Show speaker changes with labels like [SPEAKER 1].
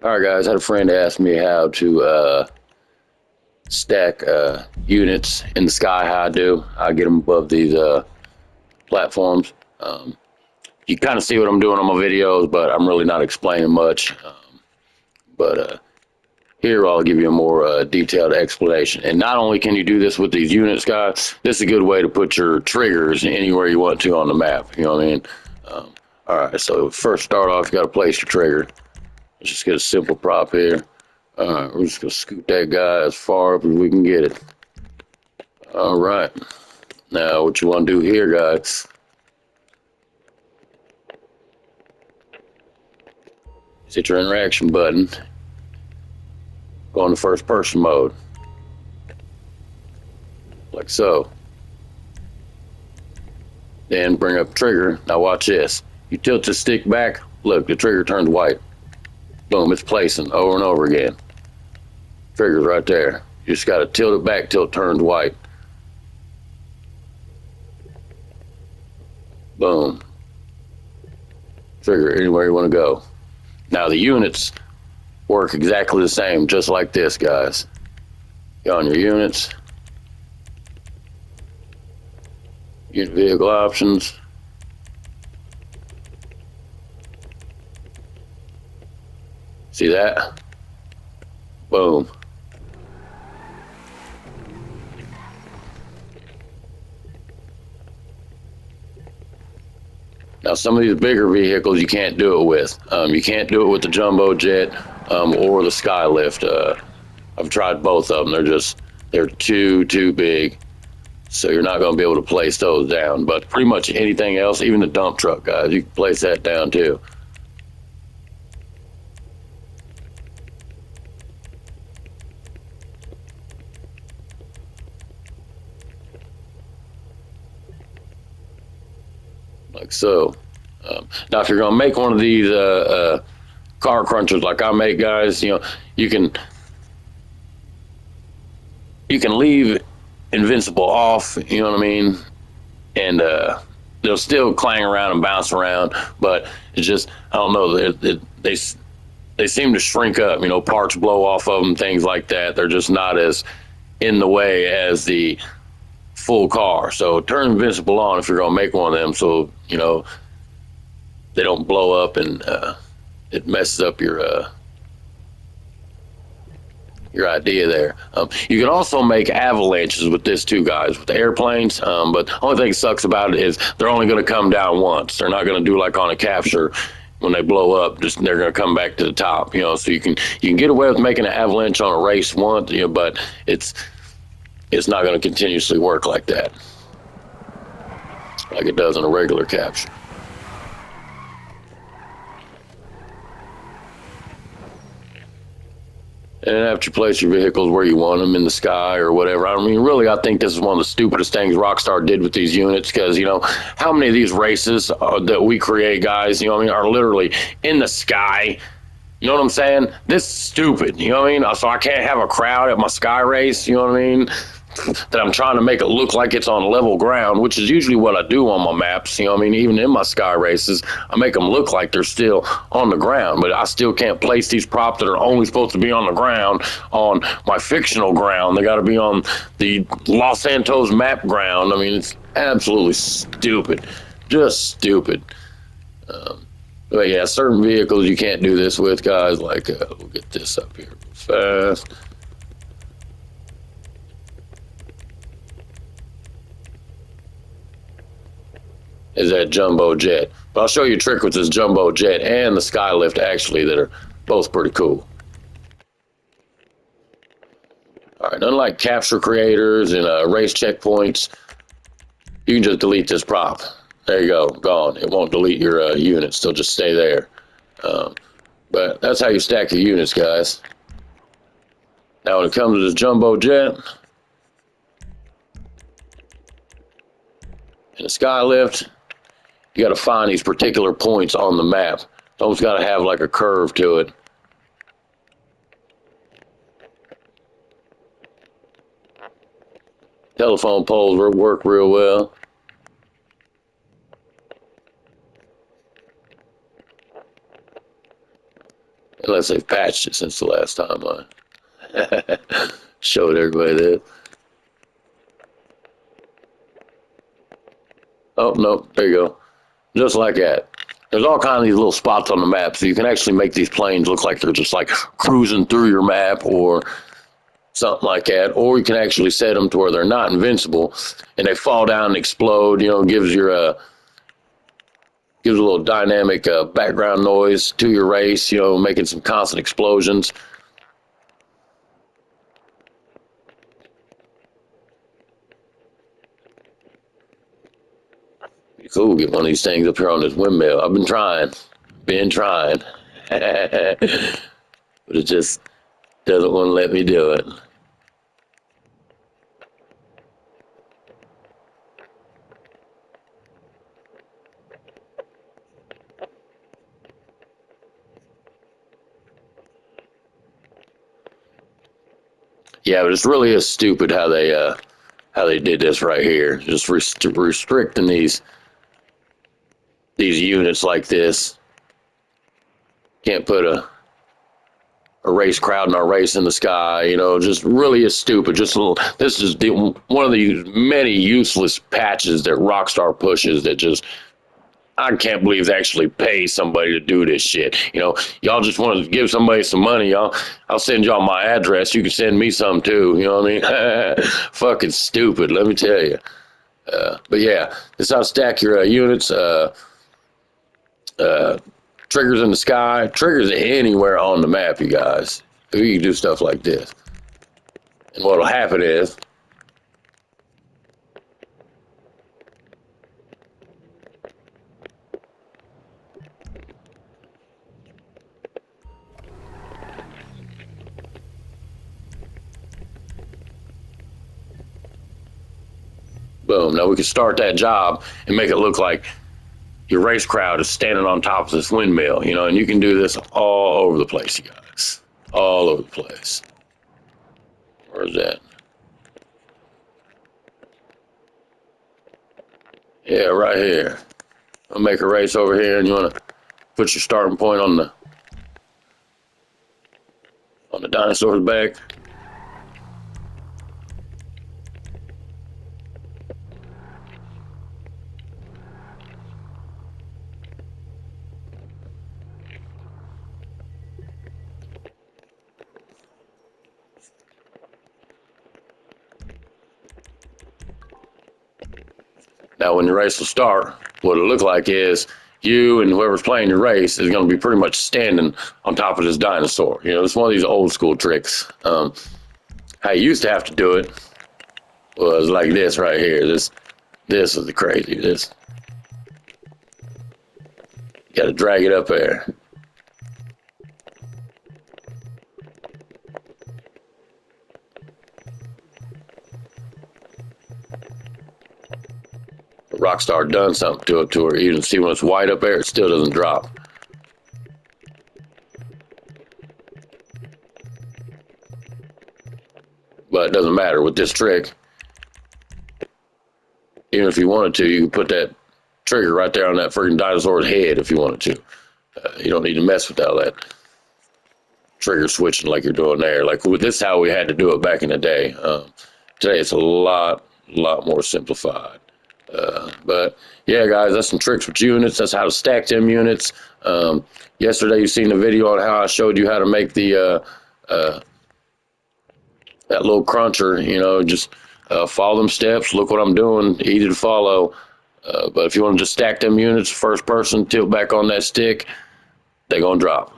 [SPEAKER 1] All right, guys. I had a friend ask me how to stack units in the sky. How I do. I get them above these platforms. You kind of see what I'm doing on my videos, but I'm really not explaining much. But here I'll give you a more detailed explanation. And not only can you do this with these units, guys, this is a good way to put your triggers anywhere you want to on the map. You know what I mean? Um, all right. So first, start off, you got to place your trigger. Let's just get a simple prop here. We're just gonna scoot that guy as far up as we can get it. All right. Now, what you want to do here, guys, is hit your interaction button. Go into first person mode, like so. Then bring up trigger. Now watch this. You tilt the stick back. Look, the trigger turns white. Boom, it's placing over and over again. Trigger's right there. You just got to tilt it back till it turns white. Boom. Trigger anywhere you want to go. Now the units work exactly the same, just like this, guys. Go on your units, unit vehicle options. See that? Boom. Now, some of these bigger vehicles you can't do it with. You can't do it with the jumbo jet or the skylift. I've tried both of them. They're too big. So you're not going to be able to place those down. But pretty much anything else, even the dump truck, guys, you can place that down too. Like so. Now, if you're going to make one of these car crunchers like I make, guys, you can you can leave invincible off. You know what I mean? And they'll still clang around and bounce around, but it's just I don't know. They seem to shrink up. Parts blow off of them, things like that. They're just not as in the way as the full car. So turn invincible on if you're gonna make one of them, so they don't blow up and it messes up your idea there. You can also make avalanches with this too, guys, with the airplanes. But the only thing that sucks about it is they're only going to come down once. They're not going to do like on a capture when they blow up. Just they're going to come back to the top. So you can get away with making an avalanche on a race once, but it's not going to continuously work like that, like it does in a regular capture. And after you place your vehicles where you want them in the sky or whatever, I mean, really, I think this is one of the stupidest things Rockstar did with these units because, how many of these races that we create, guys, are literally in the sky. You know what I'm saying? This is stupid. You know what I mean? So I can't have a crowd at my sky race. You know what I mean? That I'm trying to make it look like it's on level ground, which is usually what I do on my maps. You know what I mean? Even in my sky races, I make them look like they're still on the ground, but I still can't place these props that are only supposed to be on the ground on my fictional ground. They got to be on the Los Santos map ground. I mean, it's absolutely stupid. Just stupid. But yeah, certain vehicles you can't do this with, guys. Like, we'll get this up here fast. Is that jumbo jet. But I'll show you a trick with this jumbo jet and the skylift actually that are both pretty cool. All right, unlike capture creators and race checkpoints, you can just delete this prop. There you go, gone. It won't delete your units, they'll just stay there. But that's how you stack your units, guys. Now when it comes to this jumbo jet and the skylift, you got to find these particular points on the map. It's almost got to have like a curve to it. Telephone poles work real well. Unless they've patched it since the last time I showed everybody that. Oh, no, there you go. Just like that. There's all kinds of these little spots on the map, so you can actually make these planes look like they're just like cruising through your map or something like that. Or you can actually set them to where they're not invincible and they fall down and explode. Gives your gives a little dynamic background noise to your race. Making some constant explosions. Cool, get one of these things up here on this windmill. I've been trying, but it just doesn't want to let me do it. Yeah, but it's really is stupid how they did this right here. Just restricting these units like this. Can't put a race crowd in our race in the sky. Just really is stupid. Just a little. This is one of the many useless patches that Rockstar pushes that just I can't believe they actually pay somebody to do this shit. Y'all just want to give somebody some money. I'll send y'all my address. You can send me some too. You know what I mean? Fucking stupid, let me tell you. But yeah, this is how to stack your units. Triggers in the sky, triggers anywhere on the map, you guys. You can do stuff like this. And what'll happen is boom. Now we can start that job and make it look like your race crowd is standing on top of this windmill, and you can do this all over the place, you guys. All over the place. Where's that? Yeah, right here. I'll make a race over here, and you want to put your starting point on the dinosaur's back. Now, when your race will start, what it'll look like is you and whoever's playing your race is going to be pretty much standing on top of this dinosaur. It's one of these old school tricks. How you used to have to do it was like this right here. This is the crazy. This you got to drag it up there. Rockstar done something to it to her. You can see when it's white up there, it still doesn't drop. But it doesn't matter with this trick. Even if you wanted to, you can put that trigger right there on that freaking dinosaur's head if you wanted to. You don't need to mess with all that trigger switching like you're doing there. Like this is how we had to do it back in the day. Today it's a lot more simplified. But yeah, guys, that's some tricks with units. That's how to stack them units. Yesterday you seen the video on how I showed you how to make the that little cruncher. Just follow them steps. Look what I'm doing. Easy to follow. But if you want to just stack them units, first person, tilt back on that stick, they're gonna drop.